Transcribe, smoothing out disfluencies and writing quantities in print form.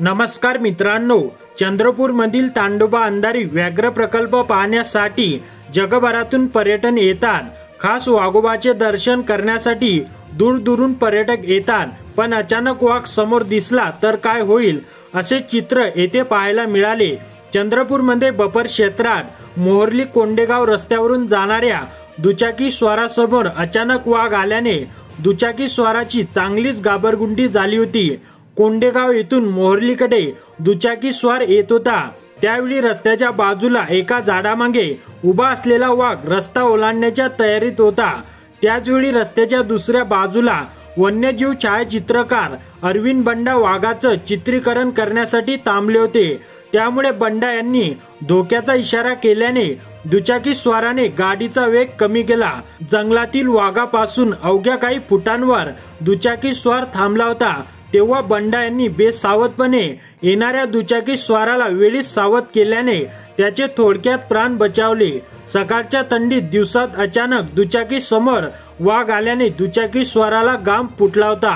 नमस्कार मित्रांनो, चंद्रपूरमधील तांडोबा अंधारी व्याघ्र प्रकल्प पाहण्यासाठी जगभरातून पर्यटन येतात। खास वाघोबाचे दर्शन करण्यासाठी दूरदूरून पर्यटक येतात, पण अचानक वाघ समोर दिसला तर काय होईल असे चित्र येथे पाहायला मिळाले। चंद्रपूरमध्ये बपर क्षेत्रात मोहर्ली कोंडेगाव रस्त्यावरून जाणाऱ्या दुचाकी स्वारासमोर अचानक वाघ आल्याने दुचाकी स्वाराची चांगलीच गाबरगुंडी झाली होती। कोंडेगाव येथून मोहर्लीकडे दुचाकी स्वार येत होता, त्यावेळी रस्त्याच्या बाजूला एका झाडामागे उभा असलेला वाघ रस्ता ओलांडण्याच्या तयारीत होता। त्याचवेळी रस्त्याच्या दुसऱ्या बाजूला वन्यजीव छायाचित्रकार अरविंद बंडा वाघाचं चित्रीकरण करण्यासाठी थांबले होते। त्यामुळे बंडा यांनी धोक्याचा इशारा केल्याने दुचाकी स्वाराने गाडीचा वेग कमी केला। जंगलातील वाघापासून अवघ्या काही फुटांवर दुचाकी स्वार थांबला होता, तेव्हा बंडा यांनी बेसावधपणे येणाऱ्या दुचाकी स्वाराला वेळीच सावध केल्याने त्याचे थोडक्यात प्राण बचावले। सकाळच्या थंडीत दिवसात अचानक दुचाकी समोर वाघ आल्याने दुचाकी स्वाराला घाम फुटला होता।